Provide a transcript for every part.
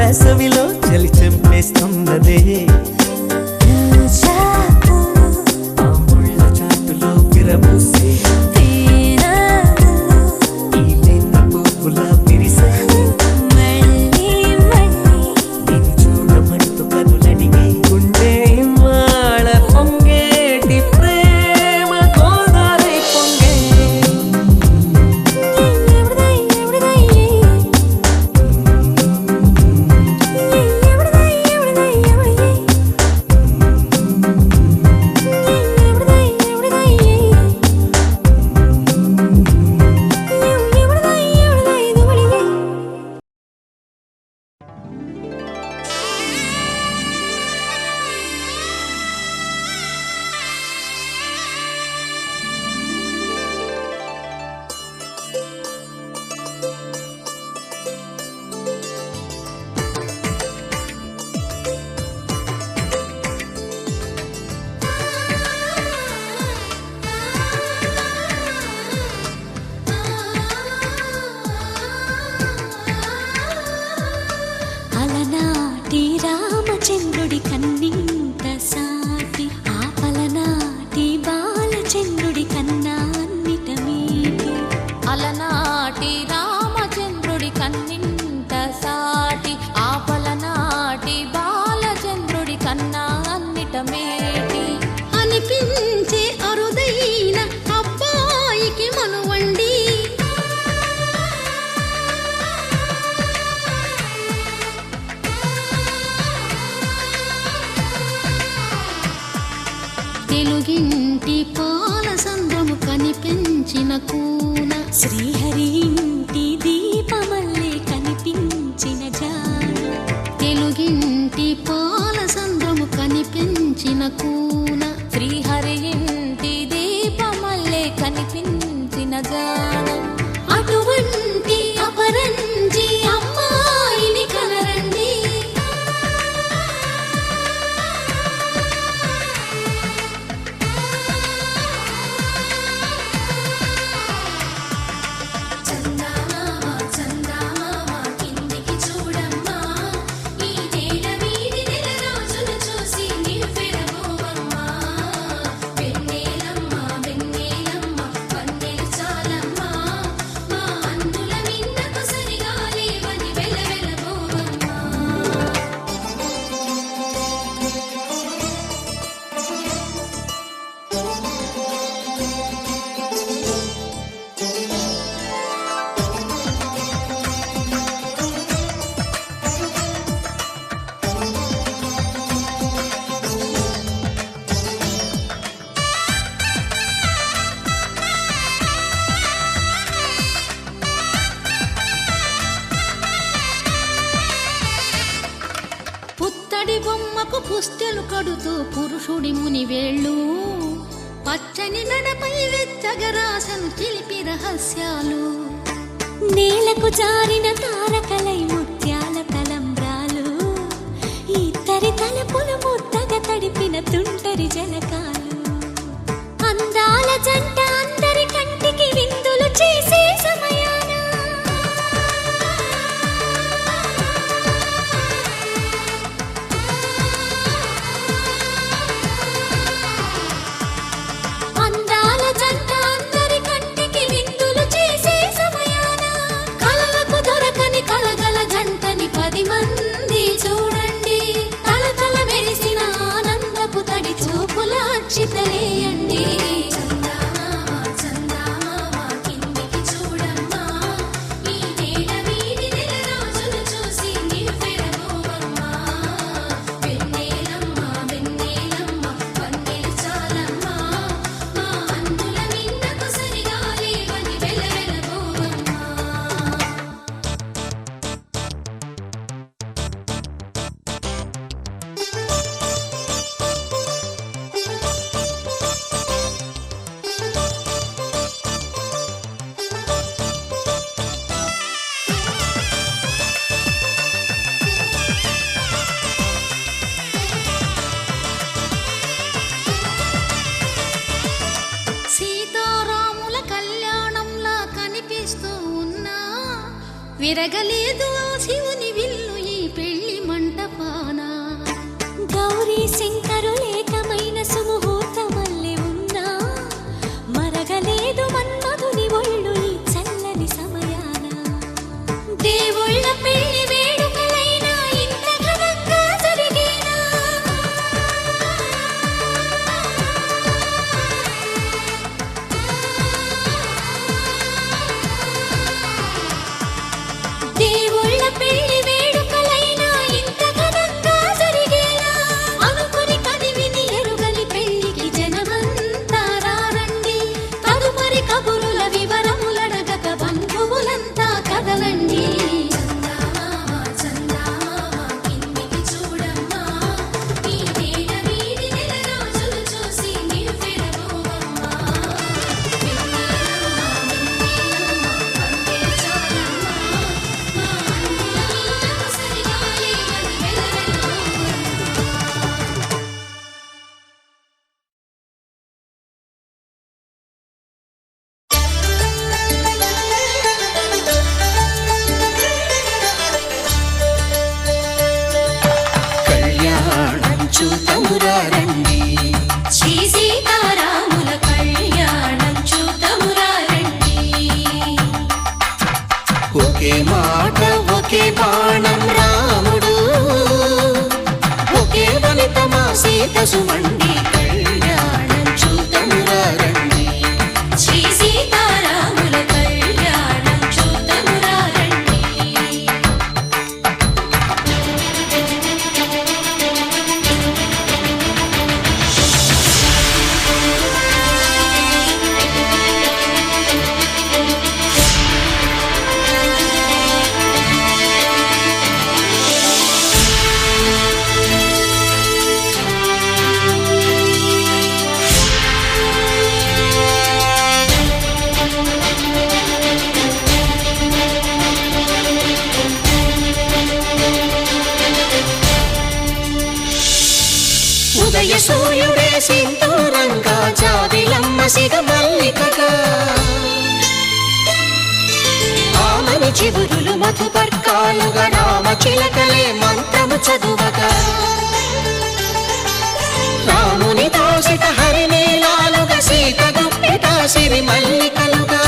వేసవిలో చలి చంపేస్తున్నదే. తెలుగింటి పాల సంద్రము కనిపించిన కూన శ్రీహరి ఇంటి దీపమల్లే కనిపించిన జాడ తెలుగింటి పాల సంద్రము కనిపించిన కూన శ్రీహరి ఇంటి దీపమల్లే కనిపించిన జాడ అటువంటి అపరంజి అమ్మాయిని కనరండి పుత్తడి బొమ్మకు పుస్తెలు కడుతూ పురుషుడి ముని వేళ్ళు పచ్చని నడపై వెచ్చగరాసను చిలిపి రహస్యాలు నేలకు జారిన తారకలై ముత్యాల తలంబ్రాలు ఇద్దరి తలపులు ముద్దగా తడిపిన తుంటరి జలకాలు అందాల జంట అందరి కంటికి విందులు చేసే సమయాన అందాల జంట అందరి కంటికి విందులు చేసే సమయాన కలలకు దొరకని కలగల జంటని 10 మంది చూడండి తలతల మెరిసిన ఆనందపు తడి చూపుల అక్షితలేయండి సీతారాముల కళ్యాణంలా కనిపిస్తూ ఉన్నా విరగలేదు ఆ శివుని విల్లు ఈ పెళ్లి మంటపాన గౌరీ శంకరులేకమైన సుముహూర్తమల్లె ఉన్నా మరగలేదు మన్మధుని ఒళ్ళు ఈ చల్లని సమయాన దేవుళ్ళ పెళ్లి వేడుకలైనా ఇంత ఘనంగా జరిగేనా దేవుళ్ళ పెళ్లి వేడుకలైనా ఇంత ఘనంగా జరిగేనా అనుకుని కదివిని ఎరుగని పెళ్లికి జనమంతా రారండి తదుపరి కబురుల వివరములడగక బంధువులంతా కదలండి చూతమురారండి శ్రీ సీతారాముల కళ్యాణం చూతమురారండి ఒకే మాట ఒకే బాణం రాముడు ఒకే వనిత మా సీత సుమండి కళ్యాణం చూతమురారండి శ్రీ సీతారాముల కళ్యాణం చూతమురారండి ఉదయ సూర్యుడే సింధూరంగా జాబిలమ్మ సిగ మల్లికగా ఆమని చివురులు మధుపర్కాలుగా రామ చిలకలే మంత్రము చదువగా రాముని దోసిట హరినీలాలుగా సీత గుప్పిట సిరి మల్లికలుగా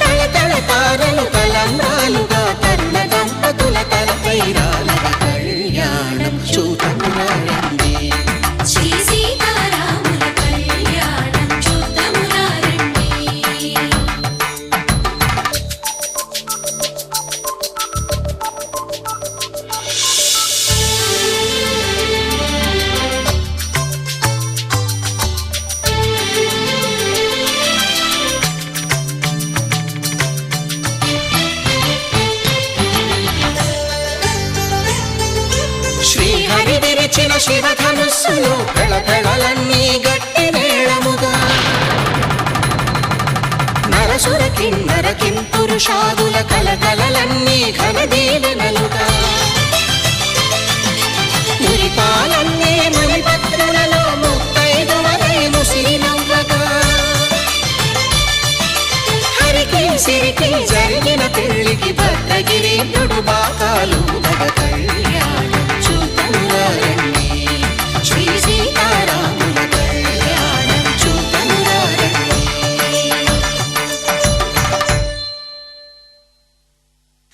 తళతళ తారలు తలంబ్రాలుగా తరుణ దంపతుల తలపైరాలుగా కళ్యాణం చూతమురారండి శ్రీ సీతారాముల కళ్యాణం చూద్దామురారండి. శ్రీహరి విరిచిన శివధనుస్సులు పెళపెళలన్నీ గట్టి మేళముగా నరసుర కిన్నర కింపురుషాదుల కలకలలన్నీ ఘన దీవెనలుగా మురిపాలన్నీ మణిపత్రులలో ముత్తైదువరై ముసిరి నవ్వగా హరికి సిరికి జరిగిన పెళ్లికి భద్రగిరీంద్రుడు బాకాలు కళ్యాణం చూతమురారండి శ్రీ సీతారాముల కళ్యాణం చూతమురారండి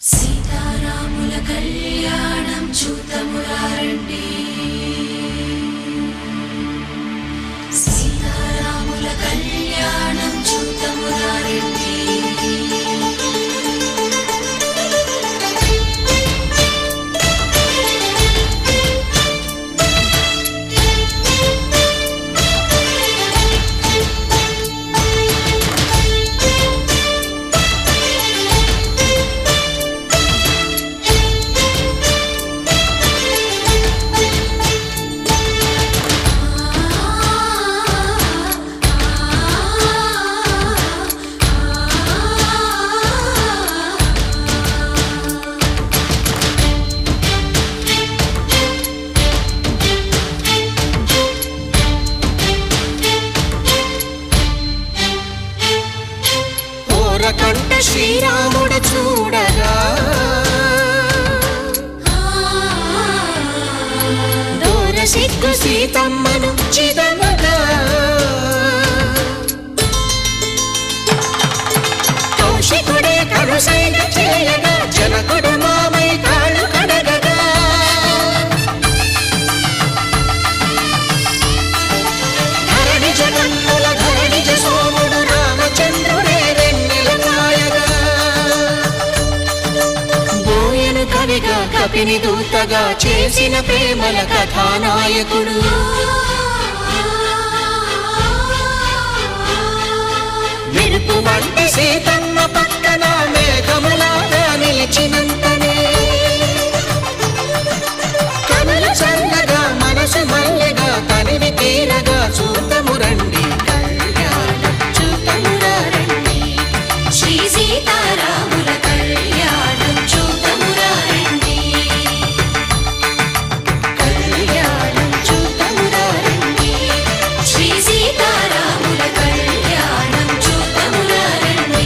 సీతారాముల కళ్యాణం చూద్దామురారండి. సీతారాముల కళ్యాణం చూద్దామురారండి. ఓరకంట శ్రీరాముడు చూడగా దూర సిగ్గు సీతమ్మను చిదమగా కౌశికుడే కరుసైన చేయగా జనకుడు మామై కాళ్ళు కడగగా ధరణి జగన్నుల ధరణిజ సోముడు రామచంద్రుడే వెన్నెల కాయగా బోయను కవిగా కపిని దూతగా చేసిన ప్రేమల కథానాయకుడు మెరుపు వంటి సీతమ్మ పక్కన మేఘములాగా నిలిచినంతనే కనులు చల్లగా మనసు మల్లెగా తనివి తీరగా చూతమురండి కళ్యాణం చూతమురారండి శ్రీ సీతారాముల కళ్యాణం చూద్దామురారండి. కళ్యాణం చూతమురారండి శ్రీ సీతారాముల కళ్యాణం చూద్దామురారండి.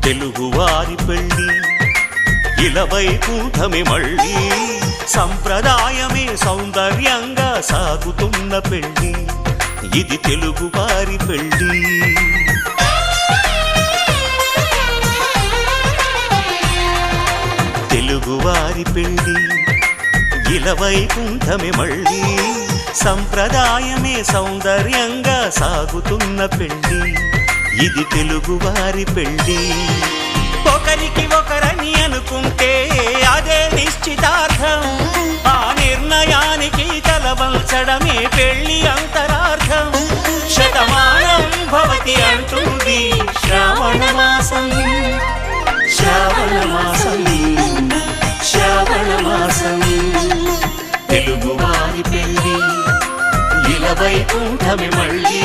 తెలుగువారి పెళ్ళి ఇలవైకుంఠమి మళ్ళీ సంప్రదాయమే సౌందర్యంగా సాగుతున్న పెళ్ళి ఇది తెలుగువారి పెళ్ళి. తెలుగువారి పెళ్ళి ఇలవైకుంఠమి మళ్ళీ సంప్రదాయమే సౌందర్యంగా సాగుతున్న పెళ్ళి ఇది తెలుగువారి పెళ్ళి ఒకరికి ఒకరని అనుకుంటే అదే నిశ్చితార్థం ఆ నిర్ణయానికి తలవంచడమే పెళ్ళి అంతరార్థం శతమానం భవతి అంటుంది శ్రావణ మాసం శ్రావణ మాసం శ్రావణ మాసం తెలుగువారి పెళ్ళి ఇలవైకుంఠమి మళ్ళీ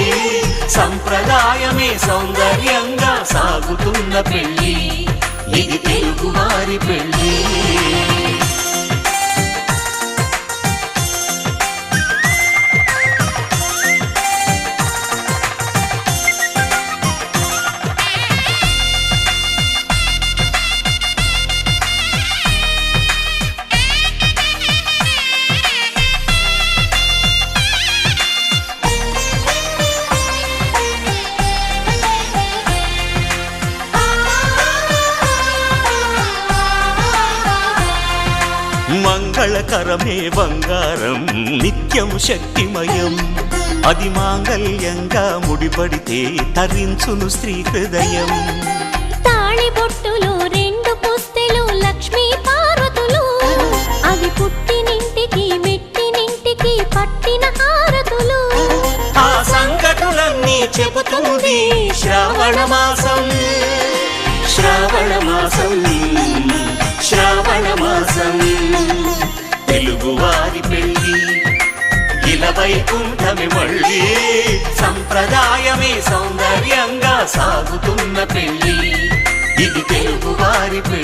సంప్రదాయమే సౌందర్యంగా సాగుతున్న పెళ్ళి ఇది తెలుగువారి పెళ్ళి మంగళకరమే బంగారం నిత్యం శక్తిమయం అది మాంగళ్యంగా ముడిపడితే తరించును స్త్రీ హృదయం తాళి బొట్టులో 2 పుస్తెలు లక్ష్మీ పార్వతులు అవి పుట్టినింటికి మెట్టినింటికి పట్టిన హారతులు ఆ సంగతులన్నీ చెబుతుంది శ్రావణ మాసం శ్రావణ మాసం శ్రావణ మాసం తెలుగువారి పెళ్ళి ఇలవైకుంఠమి మళ్ళీ సంప్రదాయమే సౌందర్యంగా సాగుతున్న పెళ్ళి ఇది తెలుగువారి పెళ్ళి